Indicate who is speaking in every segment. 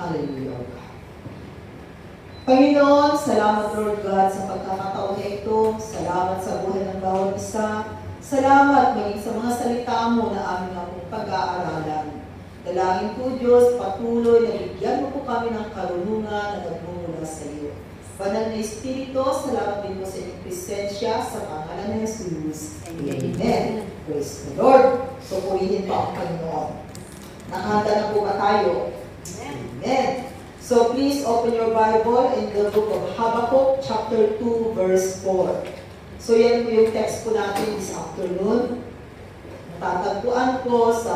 Speaker 1: Hallelujah. Panginoon, salamat Lord God sa pagkakataon na ito. Salamat sa buhay ng bawat isa. Salamat maging sa mga salita mo na aming akong pag-aaralan. Dalangin po Diyos, patuloy na bigyan mo po kami ng karunungan na nagmumula sa iyo. Banal na Espiritu, salamat din po sa inyong presensya sa pangalan ng Jesus. Amen. Praise the Lord. So, purihin po ang Panginoon. Nakahanda na po ba tayo? Amen. So, please open your Bible in the book of Habakkuk, chapter 2, verse 4. So, yan po yung text po natin this afternoon. Natatagpuan po sa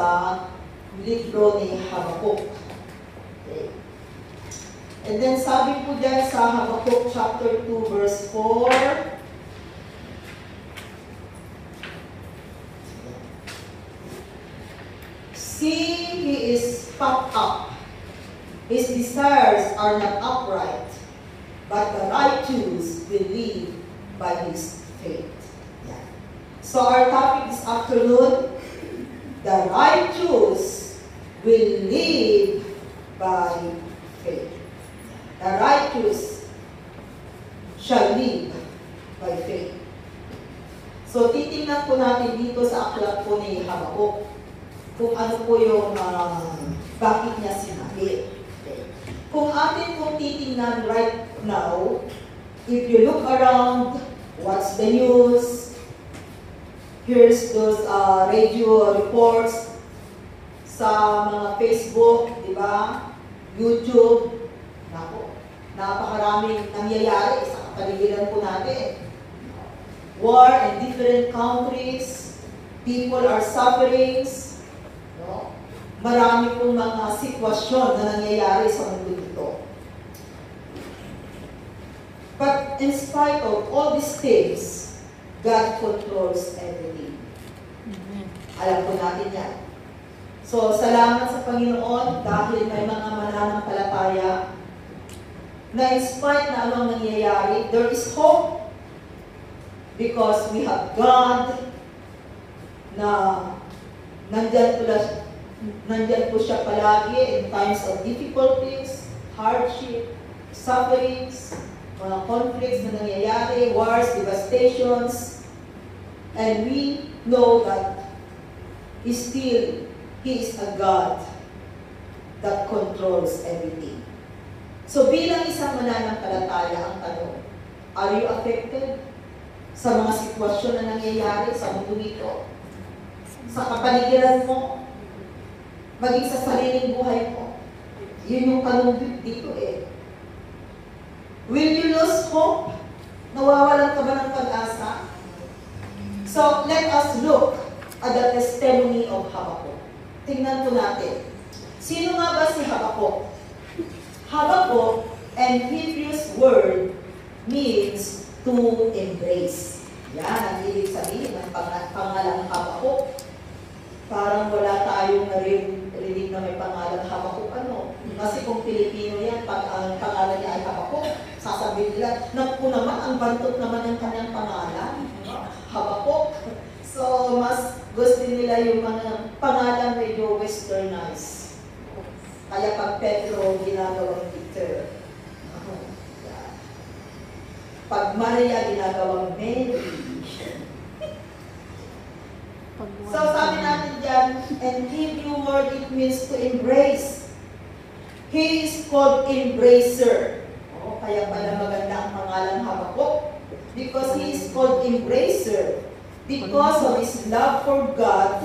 Speaker 1: libro ni Habakkuk. Okay. And then, sabi po dyan sa Habakkuk, chapter 2, verse 4, see, he is puffed up. His desires are not upright, but the righteous will live by his faith. Yeah. So our topic this afternoon, the righteous will live by faith. The righteous shall live by faith. So titingnan po natin dito sa aklat po ni Habakkuk kung ano po yung bakit niya sinabi. Kung atin pong titingnan right now, if you look around, watch the news, here's those radio reports sa mga Facebook, di ba? YouTube, nako, napakaraming nangyayari sa kapaligiran po natin. War in different countries, people are suffering, no? Marami pong mga sitwasyon na nangyayari sa mundo dito. But in spite of all these things, God controls everything. Alam po natin yan. So, salamat sa Panginoon dahil may mga mananampalataya na in spite na anong nangyayari, there is hope because we have God na nandyan po siya palagi in times of difficulties, hardship, sufferings, mga conflicts na nangyayari, wars, devastations, and we know that He is a God that controls everything. So bilang isang mananampalataya ang tanong, are you affected sa mga sitwasyon na nangyayari sa mundo nito? Sa kapaligiran mo, maging sa sariling buhay mo. Yun yung tanong dito eh. Will you lose hope? Nawawalan ka ba ng pag-asa? So, let us look at the testimony of Habakkuk. Tingnan po natin. Sino nga ba si Habakkuk? Habakkuk, and Hebrews word means to embrace. Yan, ang ibig sabihin ng pangalang Habakkuk. Parang wala tayong narinig na may pangalan Habakkuk ano. Kasi kung Pilipino yan, pag ang pangalan niya ay Habakkuk, sasabihin nila, naku naman, ang bantot naman ng kanyang pangalan. Habakkuk. So, mas gusto nila yung mga pangalan medyo westernized. Kaya pag Pedro, ginagawang Peter. Pag Maria, ginagawang Mary. So sabi natin dyan, and Hebrew word, it means to embrace. He is called embracer. Oh, kaya pala maganda ang pangalan Habakkuk. Because he is called embracer. Because of his love for God,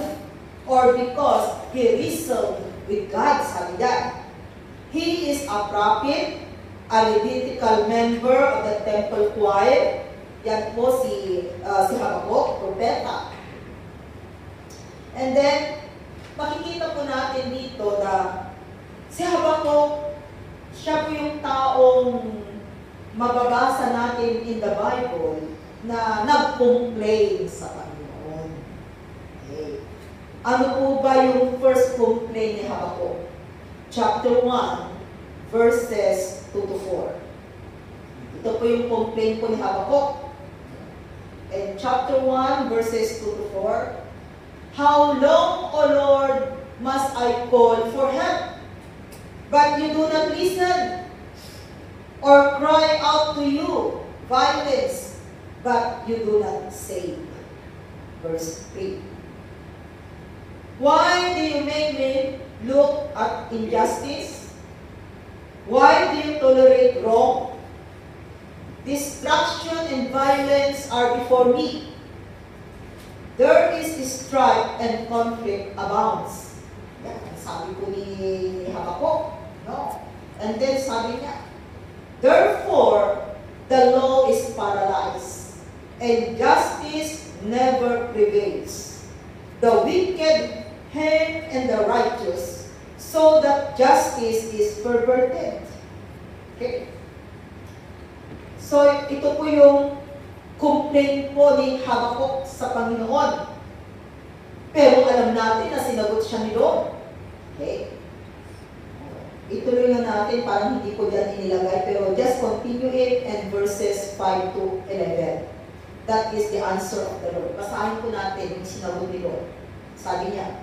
Speaker 1: or because he wrestled with God, sabi dyan. He is a prophet, a Levitical member of the temple choir. Yan po si Habakkuk, propeta. And then, makikita po natin dito na si Habakkuk, siya po yung taong mababasa natin in the Bible na nag-complain sa Panginoon. Okay. Ano po ba yung first complaint ni Habakkuk? Chapter 1, verses 2 to 4. Ito po yung complaint po ni Habakkuk. In chapter 1, verses 2 to 4, how long, O Lord, must I call for help? but you do not listen, or cry out to you violence, but you do not save. Verse 3. Why do you make me look at injustice? Why do you tolerate wrong? Destruction and violence are before me. There is strife and conflict abounds. Yan, sabi ko ni Habakuk. No? And then sabi niya, therefore, the law is paralyzed, and justice never prevails. The wicked hang and the righteous, so that justice is perverted. Okay. So, ito po yung complaint po ni Habakuk sa Panginoon. Pero alam natin na sinagot siya ni Lord. Okay. Ituloy na natin, parang hindi ko dyan inilagay, pero just continue it and verses 5 to 11. That is the answer of the Lord. Basahin po natin yung sinagot ni Lord. Sabi niya,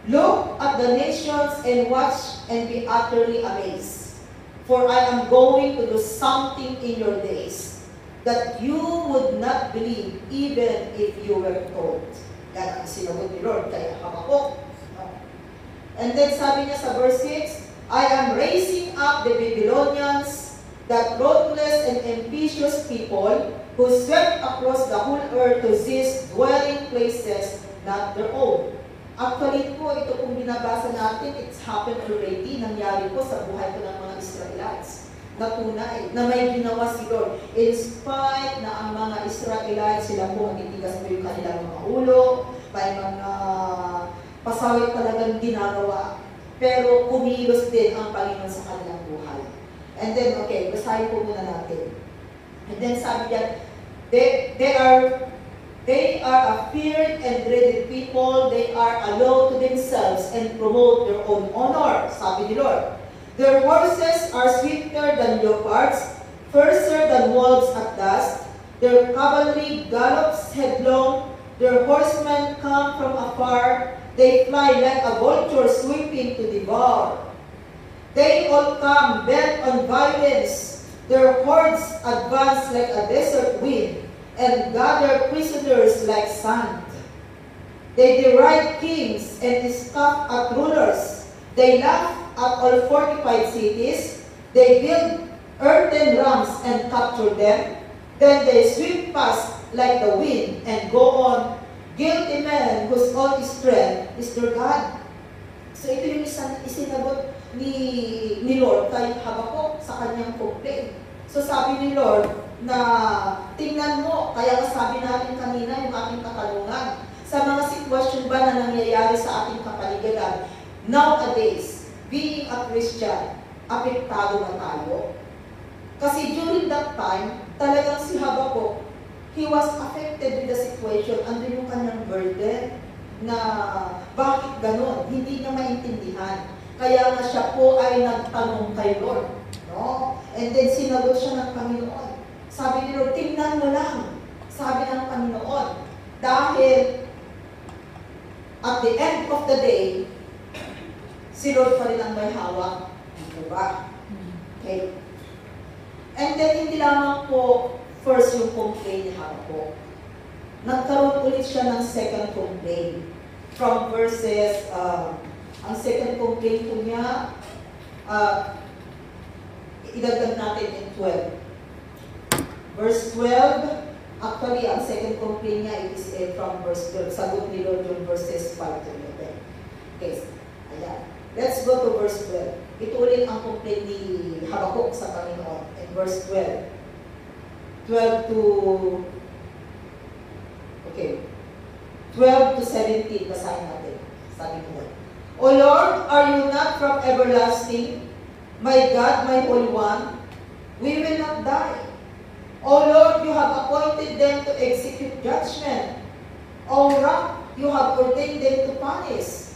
Speaker 1: look at the nations and watch and be utterly amazed. For I am going to do something in your days that you would not believe even if you were told. Yan ang sinagot ni Lord kay Habakuk. And then sabi niya sa verse 6, I am raising up the Babylonians, that ruthless and ambitious people who swept across the whole earth to seize dwelling places not their own. Actually po, ito kung binabasa natin, it's happened already, nangyari po sa buhay ko ng mga Israelites. Natunay na may ginawa si Lord. In spite na ang mga Israelites, sila po magtitigas po yung kanilang mga ulo, may mga pasawit talagang ginagawa. Pero kumilos din ang Panginoon sa kanilang buhay. And then, okay, basahin po muna natin. And then sabi niya, They are a feared and dreaded people. They are a law to themselves and promote their own honor. Sabi ni Lord. Their horses are swifter than leopards, fiercer than wolves at dusk. Their cavalry gallops headlong. Their horsemen come from afar. They fly like a vulture sweeping to devour. They all come bent on violence. Their hordes advance like a desert wind and gather prisoners like sand. They deride kings and scoff at rulers. They laugh at all fortified cities. They build earthen rams and capture them. Then they sweep past like the wind and go on, guilty men whose only strength is their God. So ito yung isinagot ni Lord kay Habakuk sa kanyang complaint. So sabi ni Lord, na tingnan mo, kaya sabi natin kanina yung ating katanungan, sa mga sitwasyon ba na nangyayari sa ating kapaligiran, nowadays, being a Christian, apektado na tayo? Kasi during that time, talagang si Habakuk, he was affected with the situation, andun yung kanyang burden, na bakit ganon, hindi niya maintindihan. Kaya nga siya po ay nagtanong kay Lord. No? And then sinagot siya ng Panginoon. Sabi ni Lord, tingnan mo lang, sabi ng Panginoon, dahil at the end of the day, si Lord pa rin ang may hawak. Ito ba? Okay. And then, hindi lamang po first yung complaint ni Habakuk. Nagkaroon ulit siya ng second complaint. From verses, ang second complaint po niya, idagdag natin in 12. Verse 12, actually, ang second complaint niya is from verse 12. Sagot ni Lord yung verses 5 to 11. Okay, ayan. Let's go to verse 12. Ito ulit ang complaint ni Habakuk sa Panginoon. In verse 12. 12 to... Okay. 12 to 17, basahin natin. Sabi ko, O Lord, are you not from everlasting? My God, my Holy One, we will not die. O Lord, you have appointed them to execute judgment. O Rock, you have ordained them to punish.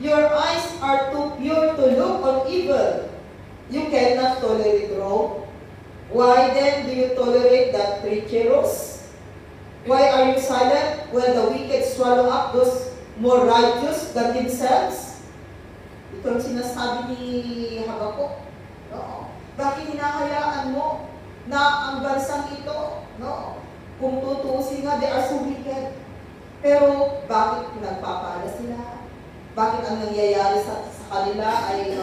Speaker 1: Your eyes are too pure to look on evil. You cannot tolerate wrong. Why then do you tolerate that treacherous? Why are you silent when the wicked swallow up those more righteous than themselves? Ito ang sinasabi ni Habakuk. No? Bakit hinahayaan mo na ang bansang ito, no? Kung tutuusin nga, they are so wicked. Pero bakit nagpapala sila? Bakit ang nangyayari sa kanila ay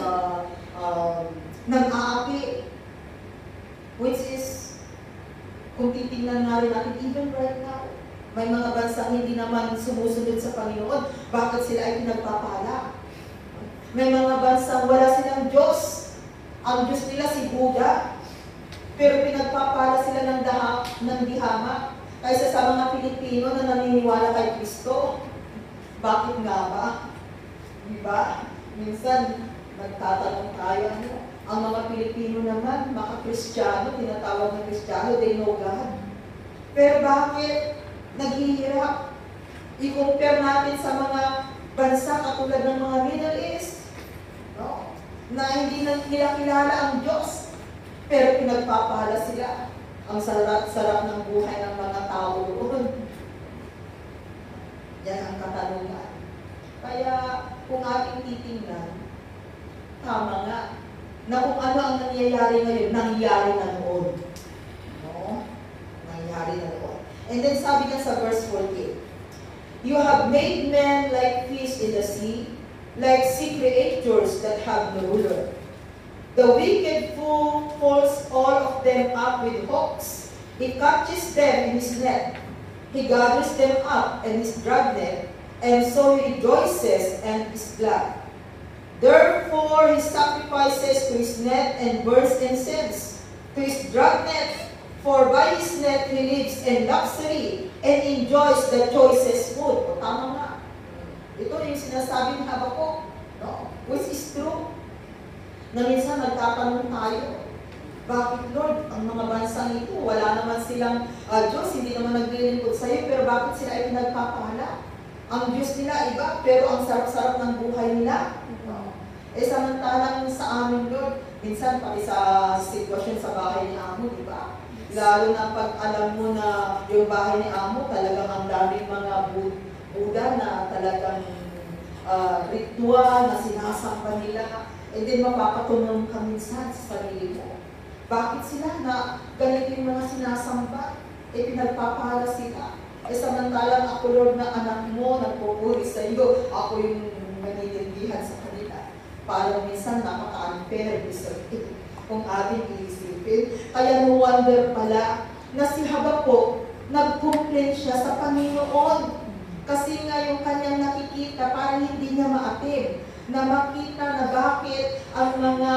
Speaker 1: nag-aapi? Which is, kung titingnan nga rin natin, even right now, may mga bansang hindi naman sumusunod sa Panginoon. Bakit sila ay pinagpapala? May mga bansang wala silang Diyos. Ang Diyos nila si Buddha. Pero pinagpapala sila ng dihama. Kaysa sa mga Pilipino na naniniwala kay Kristo. Bakit nga ba? Diba? Minsan, nagtatanong tayo, ang mga Pilipino naman, mga Kristiyano, tinatawag na Kristiyano, they know God. Pero bakit naghihirap? I-compare natin sa mga bansa katulad ng mga Middle East, no? Na hindi nila kilala ang Diyos, pero pinagpapala sila. Ang sarap-sarap ng buhay ng mga tao doon. Yan ang katanungan. Kaya kung ating titingnan, tama nga, na kung ano ang nangyayari ngayon, nangyayari na noon. No? Nangyayari na noon. And then sabi niya sa verse 14, you have made men like fish in the sea, like sea creatures that have no ruler. The wicked fool pulls all of them up with hooks. He catches them in his net. He gathers them up in his dragnet, and so he rejoices and is glad. Therefore he sacrifices to his net and burns incense to his dragnet. For by his net he lives in luxury and enjoys the choicest food. O tama nga. Ito yung sinasabi ng Habakuk, no? Which is true. Na minsan nagtatanong tayo, bakit Lord, ang mga bansang ito, wala naman silang Diyos, hindi naman naglilingkod sa iyo, pero bakit sila ay pinagpapala? Ang Diyos nila iba, pero ang sarap-sarap ng buhay nila. Samantalang sa amin Lord, minsan pati sa sitwasyon sa bahay ni Amo, di ba? Lalo na pag alam mo na yung bahay ni Amo, talagang ang daming mga Buddha na talagang ritual na sinasamba nila. And then mapapatunong ka minsan sa sarili mo. Bakit sila na ganito yung mga sinasamba? Pinagpapala sila. Samantalang ako Lord na anak mo, nagpupuri sa iyo, ako yung maninindihan sa kanila. Parang minsan napaka-unfair, isipin kung ating iisipin. Kaya no wonder pala na si Habakuk, nag-complain siya sa Panginoon. Kasi nga yung kanyang nakikita, parang hindi niya maatim. Na makita na bakit ang mga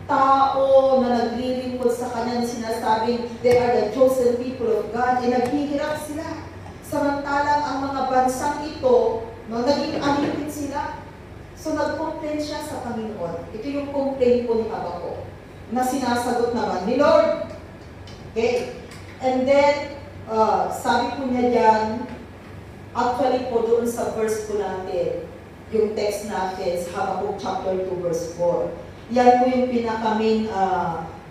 Speaker 1: tao na naglilingkod sa kanya na sinasabing they are the chosen people of God, naghihirap sila. Samantalang ang mga bansang ito, no, naging alipin sila. So nag-complain siya sa Panginoon. Ito yung complaint po ni Habakuk na sinasagot naman ni Lord. Okay. And then, sabi po niya dyan, actually po doon sa verse po natin, yung text natin sa Habakuk chapter 2 verse 4. Yan po yung pinaka-main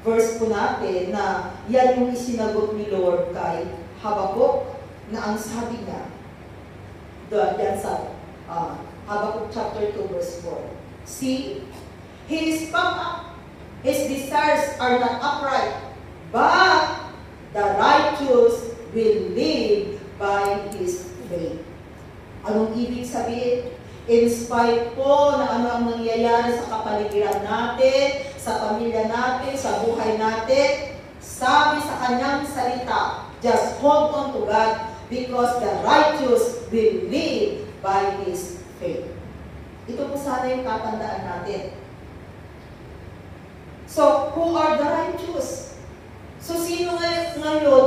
Speaker 1: verse po natin na yan yung isinagot ni Lord kay Habakuk na ang sabi niya yan sa Habakuk chapter 2 verse 4. See, he is puffed up, his desires are not upright, but the righteous will live by his faith. Anong ibig sabihin? In spite po na ano ang nangyayari sa kapaligiran natin, sa pamilya natin, sa buhay natin, sabi sa kanyang salita, just hold on to God because the righteous will live by his faith. Ito po sana yung tatandaan natin. So, who are the righteous? So, sino ngayon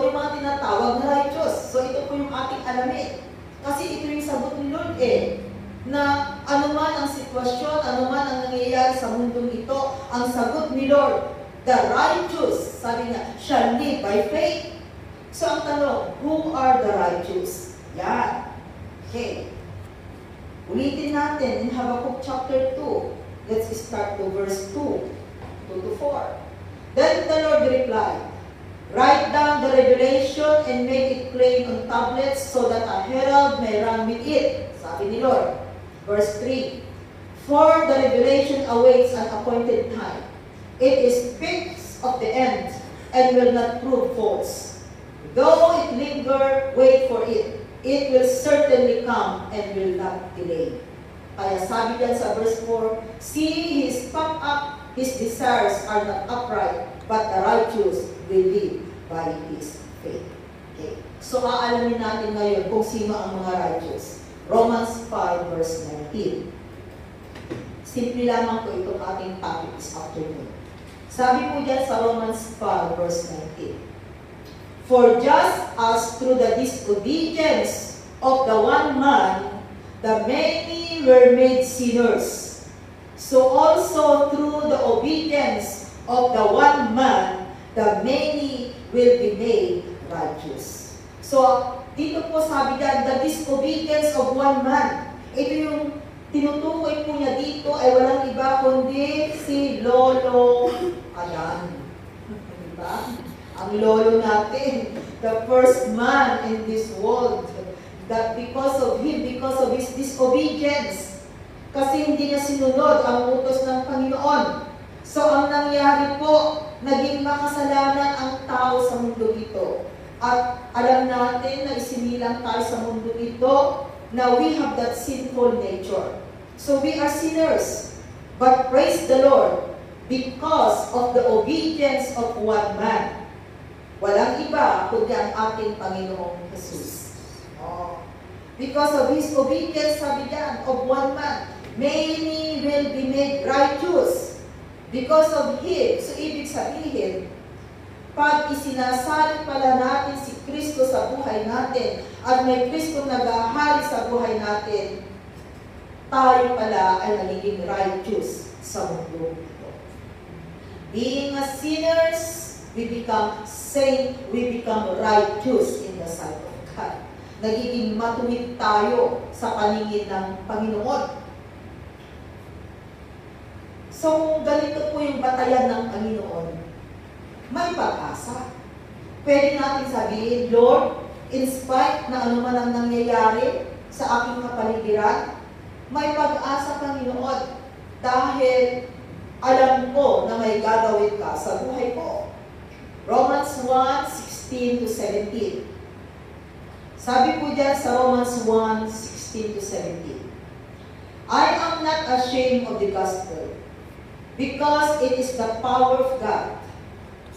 Speaker 1: yung mga tinatawag na righteous? So, ito po yung ating alamin. Kasi ito yung sagot ni Lord na anuman ang sitwasyon, anuman ang nangyayari sa mundong ito, ang sagot ni Lord, the righteous, sabi niya, shall live by faith. So ang tanong, who are the righteous? Yan. Okay. Ulitin natin in Habakuk chapter 2. Let's start to verse 2 to 4. Then the Lord replied, write down the revelation and make it plain on tablets so that a herald may run with it. Sabi ni Lord. Verse 3, For the revelation awaits an appointed time. It speaks of the end and will not prove false. Though it linger, wait for it. It will certainly come and will not delay. Kaya sabi dyan sa verse 4, see, he is puffed up, his desires are not upright, but the righteous will live by his faith. Okay. So, aalamin natin ngayon kung sino ang mga righteous. Romans 5 verse 19. Simple lamang po itong ating topic this afternoon. Sabi po dyan sa Romans 5 verse 19, for just as through the disobedience of the one man, the many were made sinners, so also through the obedience of the one man, the many will be made righteous. So, dito po sabi dyan, the disobedience of one man. Ito yung tinutukoy po niya dito ay walang iba kundi si Lolo Ayan. Diba? Ang lolo natin, the first man in this world, that because of him, because of his disobedience, kasi hindi niya sinunod ang utos ng Panginoon. So, ang nangyari po, naging makasalanan ang tao sa mundo ito. At alam natin na isinilang tayo sa mundo ito na we have that sinful nature. So, we are sinners. But praise the Lord, because of the obedience of one man. Walang iba kundi ang ating Panginoong Jesus. Oh. Because of his obedience, sabi diyan, of one man, many will be made righteous. Because of him, so ibig sabihin, pag isinasali pala natin si Kristo sa buhay natin, at may Kristo naghahari sa buhay natin, tayo pala ay nagiging righteous sa mundo ito. Being a sinners, we become saint, we become righteous in the sight of God. Nagiging matuwid tayo sa paningin ng Panginoon. So, kung ganito po yung batayan ng Panginoon, may pag-asa. Pwede natin sabihin, Lord, in spite na ano man ang nangyayari sa aking kapaligiran, may pag-asa, Panginoon, dahil alam ko na may gagawin ka sa buhay ko. Romans 1:16-17. Sabi po dyan sa Romans 1:16-17, I am not ashamed of the gospel, because it is the power of God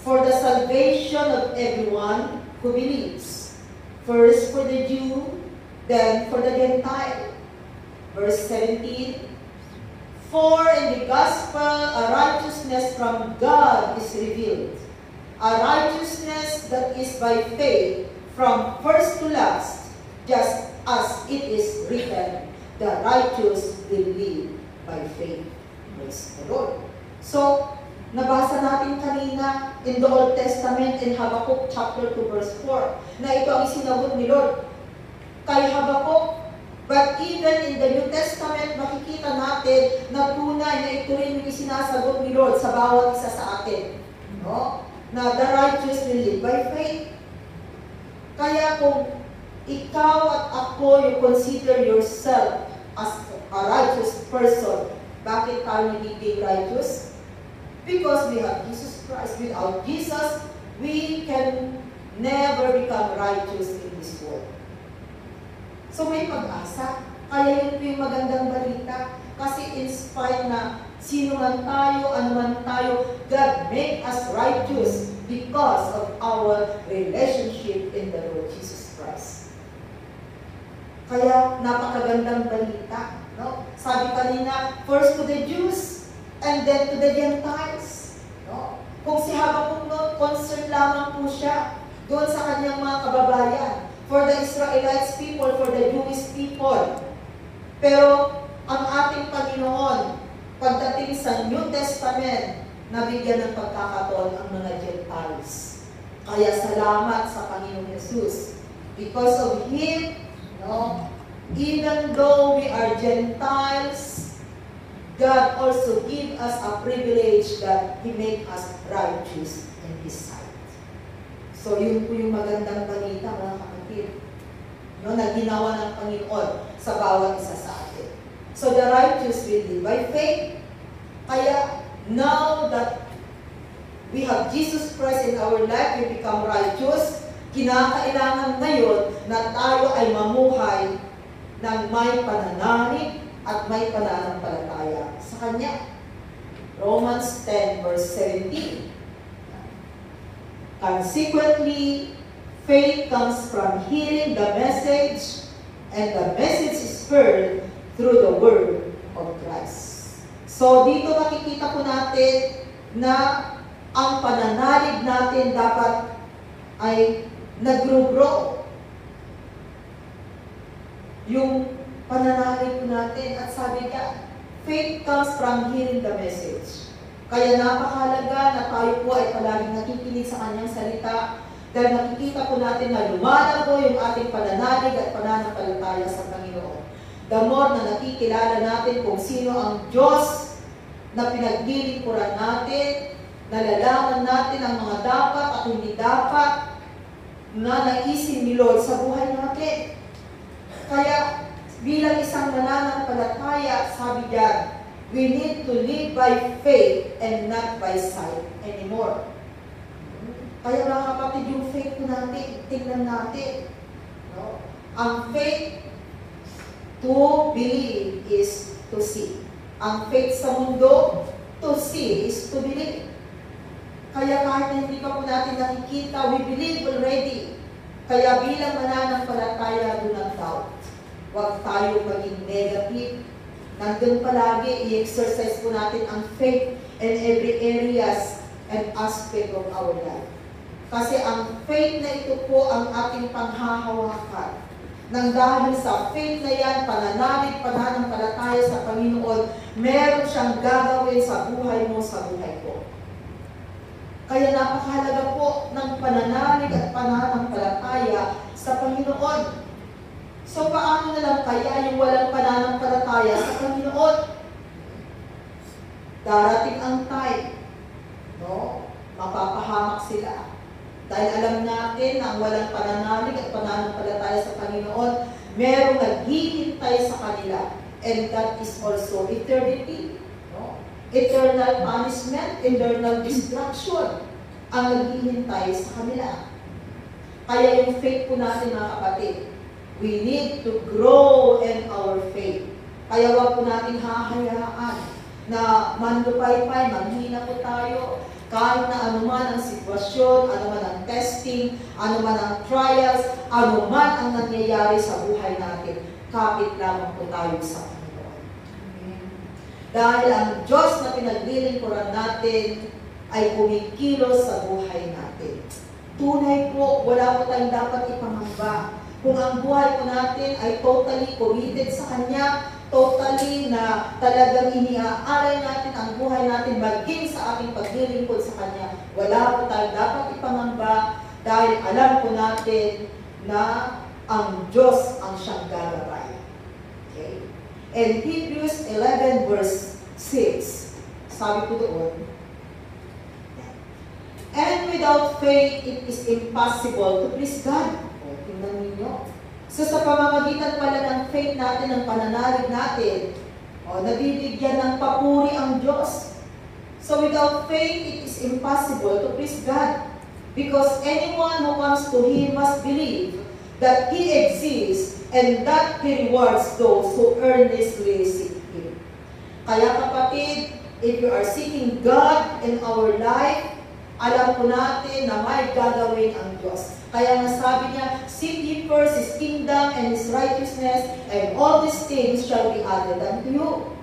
Speaker 1: for the salvation of everyone who believes, first for the Jew, then for the Gentile. Verse 17, for in the gospel a righteousness from God is revealed, a righteousness that is by faith from first to last, just as it is written, the righteous will live by faith. Praise the Lord. So, nabasa natin kanina in the Old Testament in Habakkuk chapter 2 verse 4 na ito ang sinagot ni Lord kay Habakkuk. But even in the New Testament, makikita natin na tunay na ito rin yung isinasagot ni Lord sa bawat isa sa atin. No? Na the righteous will live by faith. Kaya kung ikaw at ako, you consider yourself as a righteous person, bakit tayo nagiging righteous? Because we have Jesus Christ. Without Jesus, we can never become righteous in this world. So may pag-asa. Kaya yun po yung magandang balita. Kasi in spite na sino man tayo, ano man tayo, God made us righteous because of our relationship in the Lord Jesus Christ. Kaya napakagandang balita. No? Sabi kanina, first to the Jews, and then to the Gentiles. No? Kung si Habakkuk noon, concerned lamang po siya doon sa kanyang mga kababayan. For the Israelites people, for the Jewish people. Pero ang ating Panginoon, pagdating sa New Testament, nabigyan ng pagkakataon ang mga Gentiles. Kaya salamat sa Panginoon Jesus. Because of Him, no, even though we are Gentiles, God also give us a privilege that He make us righteous in His sight. So yun po yung magandang balita, mga kapatid, no, na ginawa ng Panginoon sa bawat isa sa atin. So the righteous will live by faith. Kaya, now that we have Jesus Christ in our life, we become righteous, kinakailangan ngayon na tayo ay mamuhay ng may pananalig at may pananampalataya sa Kanya. Romans 10 verse 17. Consequently, faith comes from hearing the message, and the message is heard through the word of Christ. So dito makikita po natin na ang pananalig natin dapat ay nag-grow. Yung pananalig natin, at sabi niya, faith comes from hearing the message. Kaya napakahalaga na tayo po ay palaging nakikinig sa Kanyang salita dahil nakikita po natin na lumalago yung ating pananalig at pananampalataya sa Panginoon. The more na nakikilala natin kung sino ang Diyos na pinaglilingkuran natin, nalalaman natin ang mga dapat at hindi dapat na naisin ni Lord sa buhay natin. Kaya bilang isang mananampalataya, sabi diyan, we need to live by faith and not by sight anymore. Kaya mga kapatid, yung faith po natin, tingnan natin. No? Ang faith to believe is to see. Ang faith sa mundo, to see is to believe. Kaya kahit na hindi pa po natin nakikita, we believe already. Kaya bilang mananampalataya, do not doubt. Huwag tayo maging negative. Nandun palagi, i-exercise po natin ang faith in every areas and aspect of our life. Kasi ang faith na ito po ang ating panghahawakan. Nang dahil sa faith na yan, pananalig, pananampalataya sa Panginoon, meron siyang gagawin sa buhay mo, sa buhay ko. Kaya napakahalaga po ng pananalig at pananampalataya sa Panginoon. So, paano na lang kaya yung walang pananampalataya sa Panginoon? Darating ang time, no? Mapapahamak sila. Dahil alam natin na ang walang pananalig at pananampalataya sa Panginoon, merong naghihintay sa kanila. And that is also eternity. No? Eternal punishment, eternal destruction ang naghihintay sa kanila. Kaya yung faith po natin, mga kapatid, we need to grow in our faith. Kaya wag po natin hahayaan na manlupay-pay, manghina po tayo, kahit na anuman ang sitwasyon, anuman ang testing, anuman ang trials, anuman ang nangyayari sa buhay natin, kapit lamang po tayo sa Panginoon. Dahil ang Diyos na pinaglilingkuran natin ay kumikilos sa buhay natin. Tunay po, wala po tayong dapat ipangamba. Kung ang buhay po natin ay totally committed sa Kanya, totally na talagang iniaalay natin ang buhay natin maging sa ating paglilingkod sa Kanya, wala po tayong dapat ipangamba dahil alam po natin na ang Diyos ang siyang gagabay. Okay? And Hebrews 11 verse 6, sabi po doon, and without faith, it is impossible to please God. Tingnan ninyo. So sa pamamagitan pala ng faith natin, ng pananalig natin, nabibigyan ng papuri ang Diyos. So without faith, it is impossible to please God. Because anyone who comes to Him must believe that He exists and that He rewards those who earnestly seek Him. Kaya kapatid, if you are seeking God in our life, alam po natin na may gagawin ang Diyos. Kaya nga sabi niya, seek ye first His kingdom and His righteousness, and all these things shall be added unto you.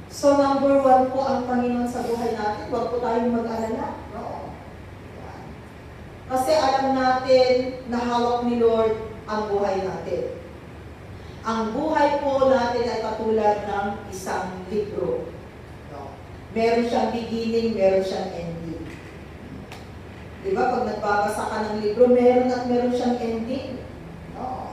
Speaker 1: So number one po ang Panginoon sa buhay natin. Huwag po tayong mag-alala. No. Kasi alam natin na hawak ni Lord ang buhay natin. Ang buhay po natin ay katulad ng isang libro. No. Meron siyang beginning, meron siyang ending. Diba? Pag nagbabasa ka ng libro, meron at meron siyang ending. No.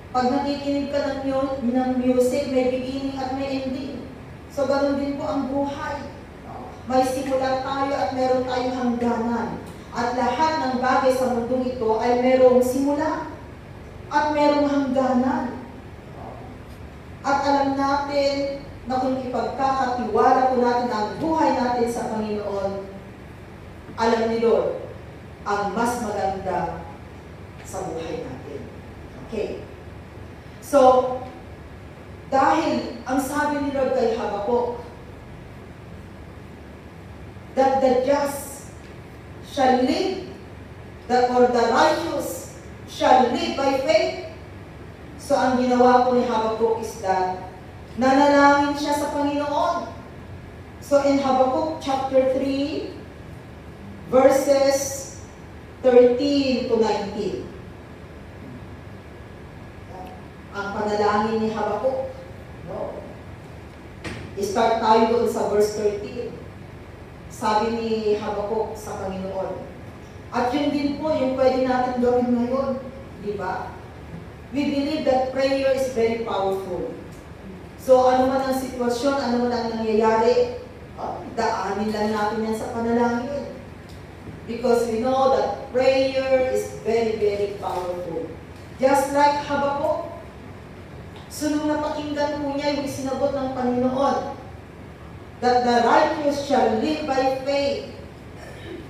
Speaker 1: Pag nakikinig ka ng music, may beginning at may ending. So, ganoon din po ang buhay. No. May simula tayo at meron tayong hangganan. At lahat ng bagay sa mundong ito ay merong simula at merong hangganan. No. At alam natin na kung ipagkakatiwala po natin ang buhay natin sa Panginoon, alam ni Lord ang mas maganda sa buhay natin. Okay. So, dahil ang sabi ni Lord kay Habakuk, that the just shall live, or the righteous shall live by faith. So, ang ginawa po ni Habakuk is that nanalangin siya sa Panginoon. So, in Habakuk chapter 3, verses 13 to 19. Ang panalangin ni Habakuk. No. I-start tayo doon sa verse 13. Sabi ni Habakuk sa Panginoon. At yun din po yung pwede natin gawin ngayon. Di ba? We believe that prayer is very powerful. So ano man ang sitwasyon, ano man ang nangyayari, daanin lang natin yan sa panalangin. Because we know that prayer is very, very powerful. Just like Habakuk, so nung napakinggan po niya yung sinagot ng Panginoon, that the righteous shall live by faith.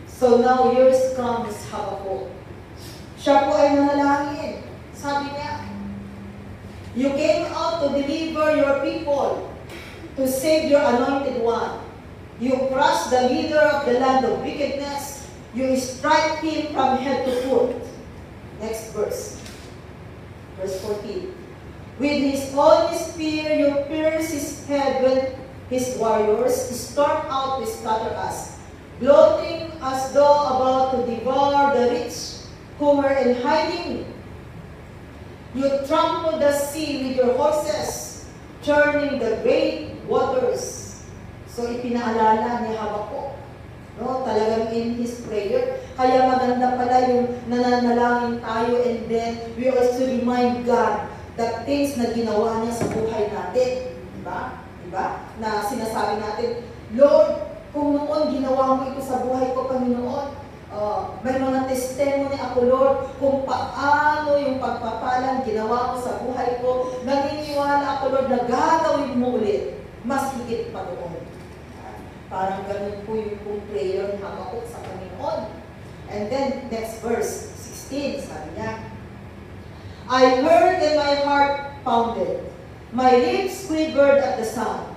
Speaker 1: So now yours comes Habakuk. Siya po ay nanalangin. Sabi niya, you came out to deliver your people, to save your anointed one. You crushed the leader of the land of wickedness. You strike him from head to foot. Next verse. Verse 14. With his own spear you pierce his head when his warriors storm out to scatter us, gloating as though about to devour the rich who were in hiding. You trample the sea with your horses, churning the great waters. So ipinaalala ni Habakuk, no, talagang in his prayer. Kaya maganda pala yung nananalangin tayo, and then we also remind God the things na ginawa niya sa buhay natin. Diba? Diba? Na sinasabi natin, Lord, kung noon ginawa mo ito sa buhay ko, Panginoon, may mga testimony ako, Lord, kung paano yung pagpapalang ginawa mo sa buhay ko. Naniniwala ako, Lord, na gagawin mo ulit. Mas higit pa doon. Parang ganun po yung prayer ni Habakuk sa Panginoon. And then, next verse, 16, sabi niya, I heard and my heart pounded. My lips quivered at the sound.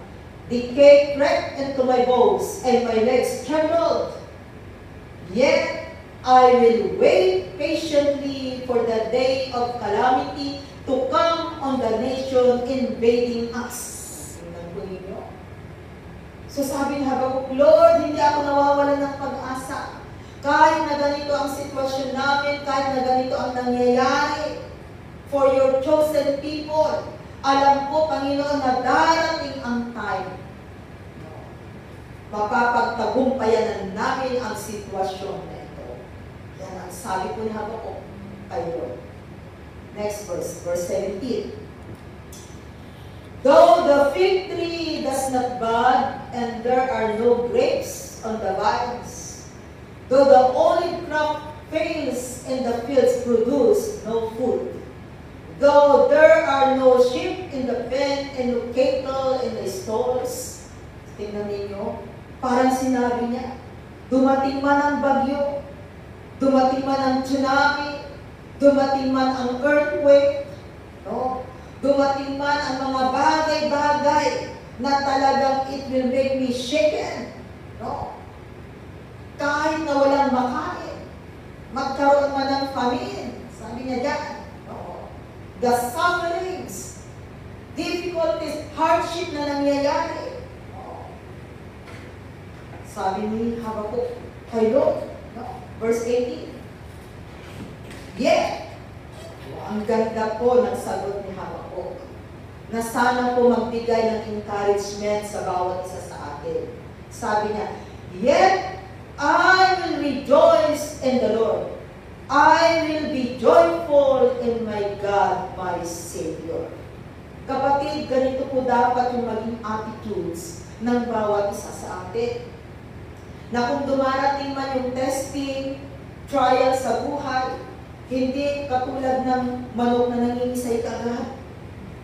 Speaker 1: Decay crept into my bones, and my legs trembled. Yet I will wait patiently for the day of calamity to come on the nation invading us. So sabi ni Habakuk, Lord, hindi ako nawawalan ng pag-asa. Kahit na ganito ang sitwasyon namin, kahit na ganito ang nangyayari for your chosen people, alam ko, Panginoon, na darating ang time. Mapapagtagumpayanan namin ang sitwasyon na ito. Yan ang sabi ko ni Habakuk kay Lord. Next verse, verse 17. Though the fig tree does not bud, and there are no grapes on the vines, though the olive crop fails and the fields produce no food, though there are no sheep in the pen and no cattle in the stalls, tingnan ninyo, parang sinabi niya, dumating man ang bagyo, dumating man ang tsunami, dumating man ang earthquake, no? Dumating man ang mga bagay-bagay na talagang it will make me shaken, no? Kahit na walang makain, magkaroon man ng famine, sabi niya dyan, no? The sufferings, difficulties, hardship na nangyayari, no? Sabi ni Habakuk kay Lord, no? Verse 18. Ang ganda po ng sagot ni Habakuk, na sana po magbigay ng encouragement sa bawat isa sa atin. Sabi niya, yet I will rejoice in the Lord. I will be joyful in my God, my Savior. Kapatid, ganito po dapat yung maging attitudes ng bawat isa sa atin. Na kung dumarating man yung testing, trial sa buhay, hindi katulad ng manok na nangingisay kagad.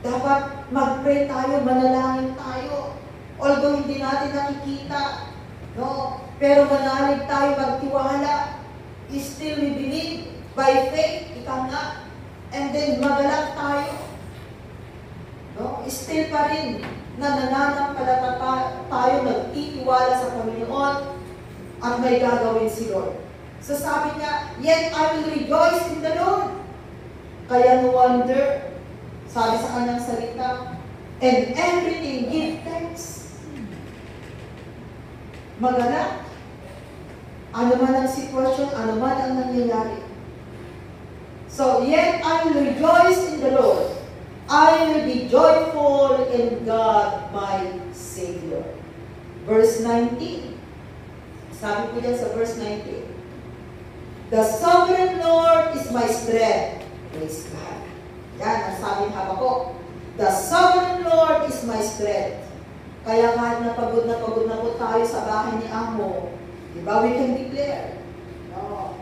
Speaker 1: Dapat mag-pray tayo, manalangin tayo. Although hindi natin nakikita, no? Pero manalig tayo, magtiwala. Still we believe by faith, ika nga. And then magalak tayo. No? Still pa rin na nananampalataya tayo, nagtitiwala sa Panginoon at may gagawin si Lord. So sabi niya, yet I will rejoice in the Lord. Kaya no wonder, sabi sa kanyang salita, and everything give thanks. Magalak. Ano man ang sitwasyon, ano man ang nangyayari. So, yet I will rejoice in the Lord. I will be joyful in God, my Savior. Verse 19. Sabi ko dyan sa verse 19. The sovereign Lord is my strength. Praise God. Yan, ang sabi ng Habakuk. The sovereign Lord is my strength. Kaya kahit napagod na po tayo sa bahay ni Amo, diba, we can declare. No.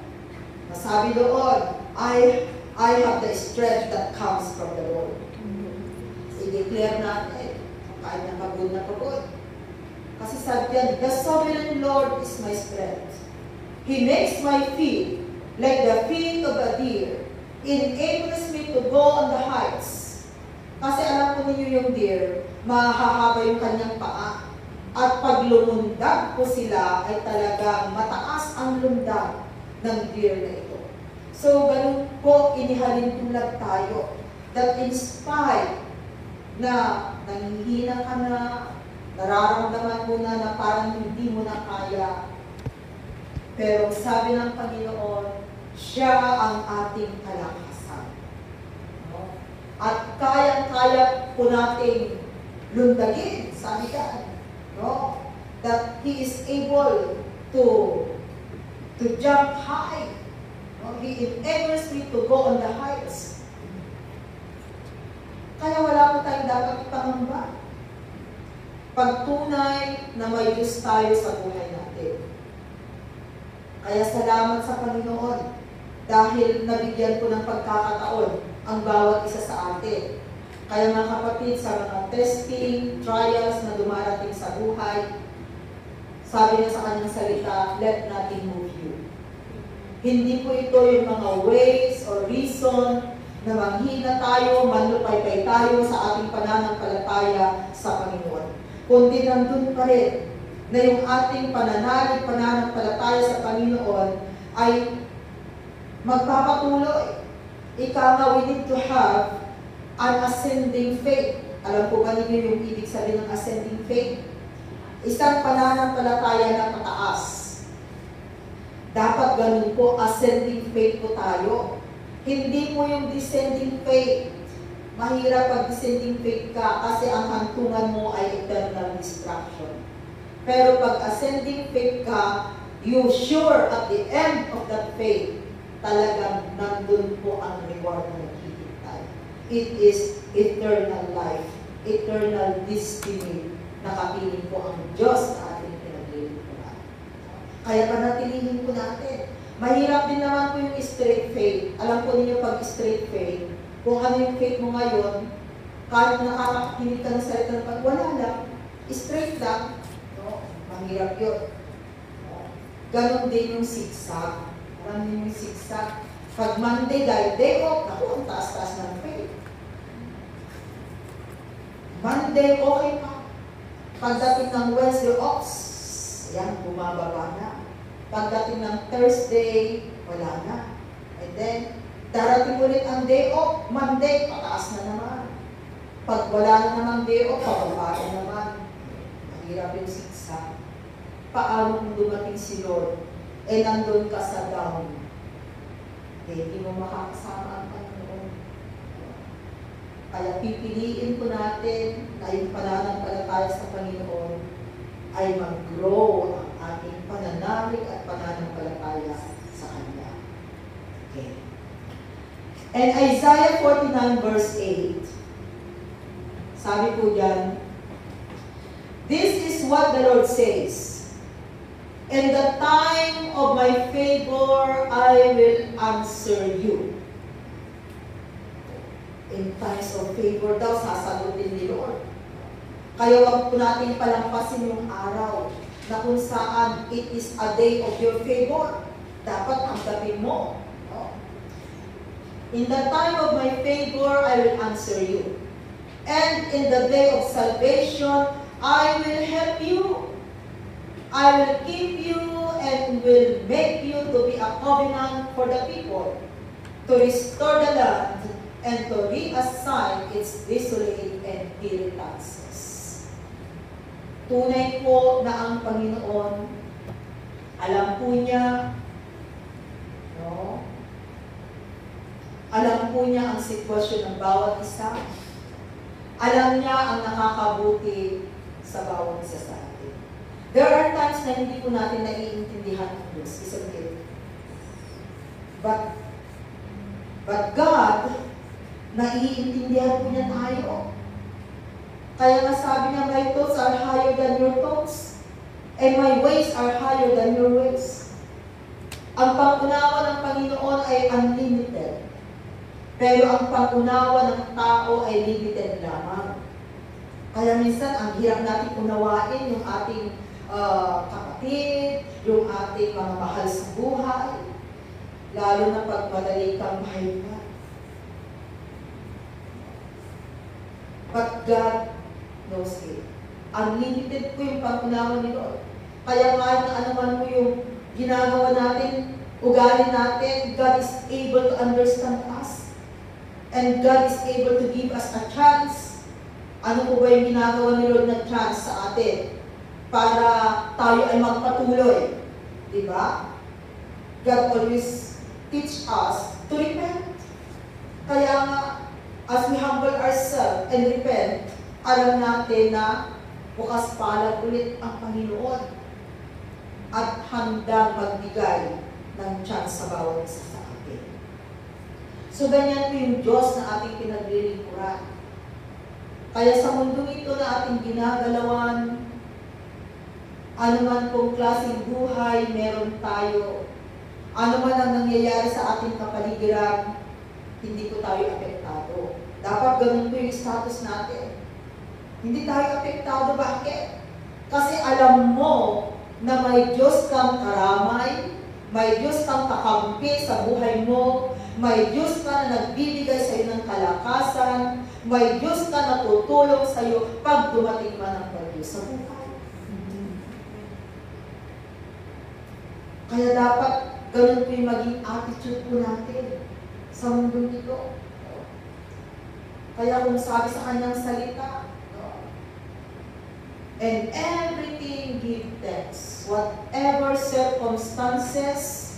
Speaker 1: Masabi doon, I have the strength that comes from the Lord. I-declare natin, kahit napagod na pagod. Kasi sabi yan, the sovereign Lord is my strength. He makes my feet like the feet of a deer. Enables me to go on the heights. Kasi alam po ninyo yung deer, mahahaba yung kanyang paa. At pag lumundag po sila, ay talagang mataas ang lundag ng deer na ito. So, ganun po, inihalin tulag tayo. That in spite na nanghihina ka na, nararamdaman mo na parang hindi mo na kaya. Pero sabi ng Panginoon, siya ang ating kalakasan. No? At kaya-kaya po nating lundagin, sabi ka, no? That He is able to jump high. No? He enables me to go on the heights. Kaya wala po tayong dapat ipangamba. Pagtunay na may Diyos tayo sa buhay natin. Kaya salamat sa Panginoon dahil nabigyan po ng pagkakataon ang bawat isa sa atin. Kaya mga kapatid, sa mga testing, trials na dumarating sa buhay, sabi niya sa kanyang salita, let nothing move you. Hindi po ito yung mga ways or reason na manghina tayo, manlupay-pay tayo sa ating pananampalataya sa Panginoon. Kundi nandun pa rin na yung ating pananampalataya sa Panginoon ay magpapatuloy. Ika nga, we need to have an ascending faith. Alam po ba ninyo yung ibig sabihin ng ascending faith? Isang pananampalataya na pataas. Dapat ganun po, ascending faith po tayo. Hindi po yung descending faith. Mahirap pag descending faith ka kasi ang hantungan mo ay eternal destruction. Pero pag ascending faith ka, you sure at the end of that faith, talagang nandun po ang reward na naghihintay. It is eternal life, eternal destiny na kapiling po ang Diyos na ating pinaglilingkuran. Kaya panatilihin po natin. Mahirap din naman po yung straight faith. Alam po ninyo pag straight faith, kung ano yung faith mo ngayon, kahit nakakakinig ka ng salita ng pag wala lang, straight lang, no? Mahirap yun. Ganon din yung zigzag. Alam niyo yung zigzag. Pag Monday, dahil day off, naku, ang taas-taas ng faith. Monday, okay pa. Pagdating ng Wednesday, ops, yan, bumababa na. Pagdating ng Thursday, wala na. And then, darating ulit ang day off, Monday, pataas na naman. Pag wala na namang day off, pababa na naman. Mahirap yung zigzag. Paano kung dumating si Lord, nandun ka sa down, hindi mo makakasama ang Panginoon. Kaya pipiliin po natin na yung pananampalataya sa Panginoon ay mag-grow ang ating pananalig at pananampalataya sa Kanya. Okay. And Isaiah 49 verse 8, sabi po dyan, this is what the Lord says, in the time of my favor, I will answer you. In times of favor daw, sasagutin ni Lord. Kaya wag po natin palampasin yung araw na kung saan it is a day of your favor. Dapat tanggapin mo. No? In the time of my favor, I will answer you. And in the day of salvation, I will help you. I will keep you and will make you to be a covenant for the people, to restore the land, and to reassign its desolate and inheritances. Tunay po na ang Panginoon, alam po niya, no? Alam po niya ang sitwasyon ng bawat isa. Alam niya ang nakakabuti sa bawat isa sa atin. There are times na hindi po natin naiintindihan ang Diyos, isang it? But God, naiintindihan po niya tayo. Kaya nga sabi niya, my thoughts are higher than your thoughts, and my ways are higher than your ways. Ang pangunawa ng Panginoon ay unlimited, pero ang pangunawa ng tao ay limited lamang. Kaya minsan, ang hirap natin unawain yung ating kapatid, yung ating mga mahal sa buhay, lalo na pag madali kang mahihinga. But God knows it. Unlimited po yung pangunawa ni Lord. Kaya kahit na anuman po yung ginagawa natin, ugali natin, God is able to understand us. And God is able to give us a chance. Ano po ba yung ginagawa ni Lord na chance sa atin? Para tayo ay magpatuloy. Diba? God always teach us to repent. Kaya nga, as we humble ourselves and repent, alam natin na bukas palad ulit ang Panginoon at handang magbigay ng chance sa bawat isa sa atin. So, ganyan po yung Diyos na ating pinaglilingkuran. Kaya sa mundo ito na ating ginagalawan, anuman pong klaseng buhay meron tayo, anuman ang nangyayari sa ating kapaligiran, hindi po tayo apektado. Dapat ganun po yung status natin. Hindi tayo apektado. Bakit? Kasi alam mo na may Diyos kang karamay, may Diyos kang kakampi sa buhay mo, may Diyos ka na nagbibigay sa iyo ng kalakasan, may Diyos ka na tutulong sa iyo pag dumating man ang bagyo sa buhay. Kaya dapat ganun po yung maging attitude po natin sa mundo nito. Kaya kung sabi sa kanyang salita, and everything give thanks, whatever circumstances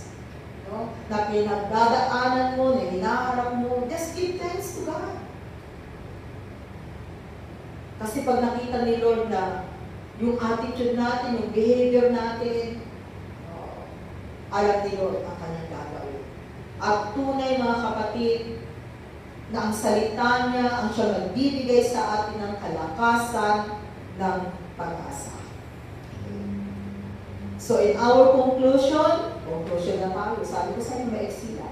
Speaker 1: na pinagdadaanan mo, na hinaharap mo, just give thanks to God. Kasi pag nakita ni Lord na yung attitude natin, yung behavior natin, alam ni Lord ang kanyang gagawin. At tunay mga kapatid, na ang salita niya ang siya magbibigay sa atin ng kalakasan ng pag-asa. So in our conclusion na tayo, sabi ko sa inyo may eksila.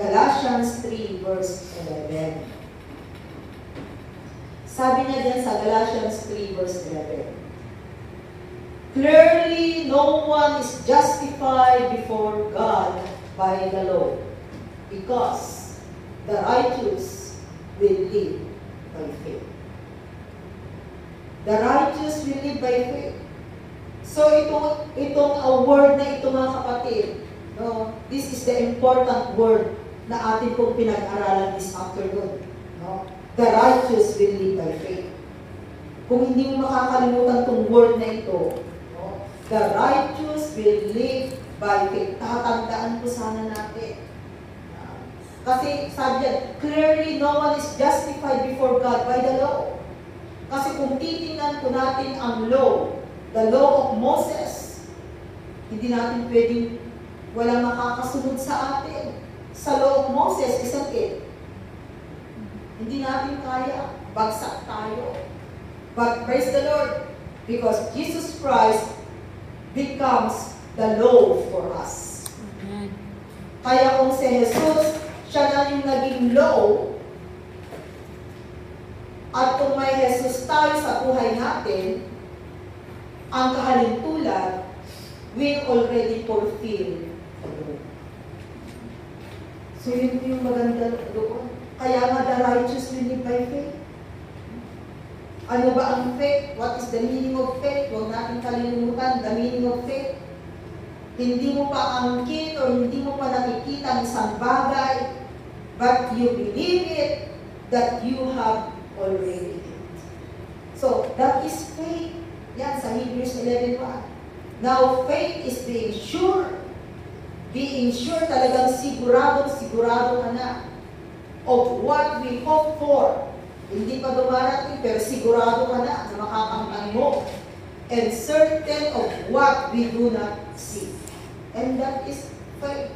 Speaker 1: Galatians 3 verse 11. Sabi niya dyan sa Galatians 3 verse 11. Clearly, no one is justified before God by the law, because the righteous will live by faith. The righteous will live by faith. So itong word na ito mga kapatid, no, this is the important word na atin pong pinag-aralan this afternoon. No? The righteous will live by faith. Kung hindi mo makakalimutan itong word na ito, no, the righteous will live by faith. Tatandaan po sana natin. Kasi sabi yan, clearly no one is justified before God by the law. Kasi kung titingnan po natin ang law, the law of Moses, hindi natin pwedeng walang makakasunod sa atin. Sa law of Moses, isang hindi natin kaya, bagsak tayo. But praise the Lord, because Jesus Christ becomes the law for us. Kaya kung si Jesus, siya na yung naging law, At kung may Jesus tayo sa buhay natin, ang kahalintulad will already fulfill the law. So yun yung maganda doon. Kaya nga the righteous will live by faith. Ano ba ang faith? What is the meaning of faith? Huwag natin kalilimutan the meaning of faith. Hindi mo pa angkin o hindi mo pa nakikita ang isang bagay, but you believe it that you have already it. So, that is faith. Yan, sa Hebrews 11:1. Now, faith is being sure. Being sure, talagang sigurado ka na of what we hope for. Hindi pa dumarating, pero sigurado ka na makakamtan mo. And certain of what we do not see. And that is faith.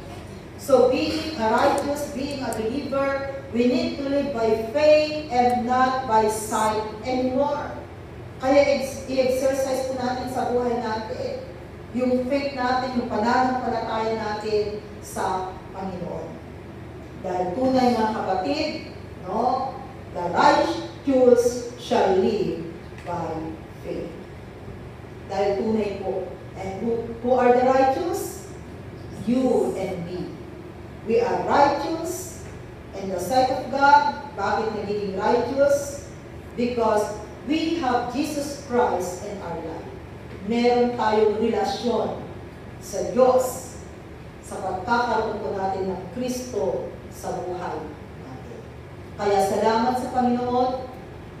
Speaker 1: So being a righteous, being a believer, we need to live by faith and not by sight anymore. Kaya i-exercise po natin sa buhay natin yung faith natin, yung pananampalataya natin sa Panginoon. Dahil tunay mga kapatid, no, the righteous shall live by faith. Dahil tunay po. And who are the righteous? You and me. We are righteous in the sight of God. Bakit nagiging righteous? Because we have Jesus Christ in our life. Meron tayong relasyon sa Diyos sa pagkakaroon po natin ng Kristo sa buhay natin. Kaya salamat sa Panginoon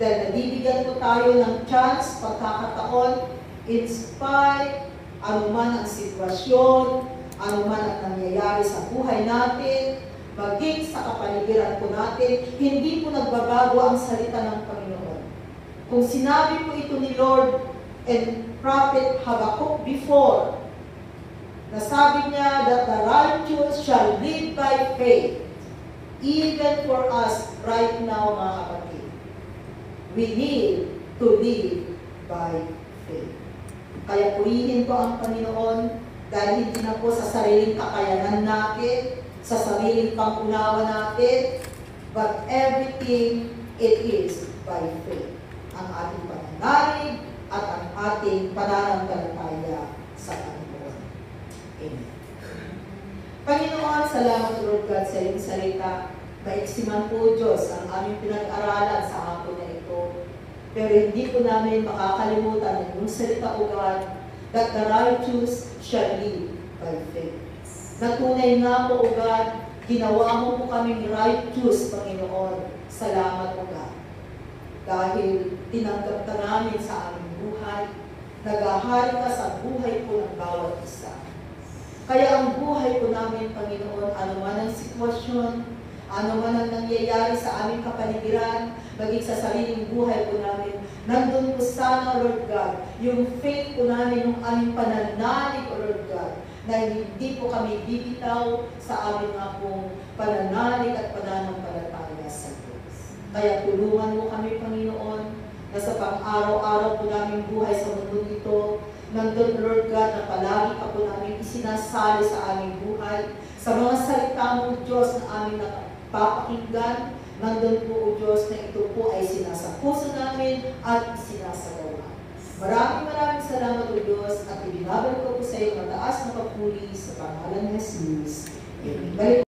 Speaker 1: dahil nabibigyan po tayo ng chance, pagkakataon, in spite anuman ang sitwasyon, anuman ang nangyayari sa buhay natin, maging sa kapaligiran po natin, hindi po nagbabago ang salita ng Panginoon. Kung sinabi po ito ni Lord and Prophet Habakkuk before, nasabi niya that the righteous shall live by faith, even for us right now, mga kapatid. We need to live by faith. Kaya purihin ko ang Panginoon dahil hindi na po sa sariling kakayanan natin, sa sariling pangunawa natin, but everything it is by faith. Ang ating pananalig at ang ating pananampalataya sa Panginoon. Amen. Panginoon, salamat Lord God sa iyong salita. Maiksiman po Diyos ang aming pinag-aralan sa hapon na ito. Pero hindi po namin makakalimutan ang salita o God that the righteous shall live by faith. Natunay nga po o God, ginawa mo po kaming righteous, Panginoon. Salamat o God. Dahil tinanggap ka namin sa aming buhay, nagahari ka sa buhay po ng bawat isa. Kaya ang buhay po namin, Panginoon, anuman ang sitwasyon, anuman ang nangyayari sa aming kapaligiran, maging sa sariling buhay po namin, nandun po sana, Lord God, yung faith po namin, yung aming pananalig, Lord God, na hindi po kami bibitaw sa aming nga pong pananalig at pananampalataya sa Diyos. Kaya tulungan mo kami, Panginoon, na sa pang-araw-araw po namin buhay sa mundo ito, nandun, Lord God, na palagi ka po namin isinasali sa aming buhay, sa mga salita mo, Diyos, na aming napapakinggan, nandun po, O Diyos, na ito po ay sinasa puso namin at isinasagawa. Maraming salamat, O Diyos, at ibinabalik ko po sa iyo mataas na papuri sa pangalan ni Jesus. Amen.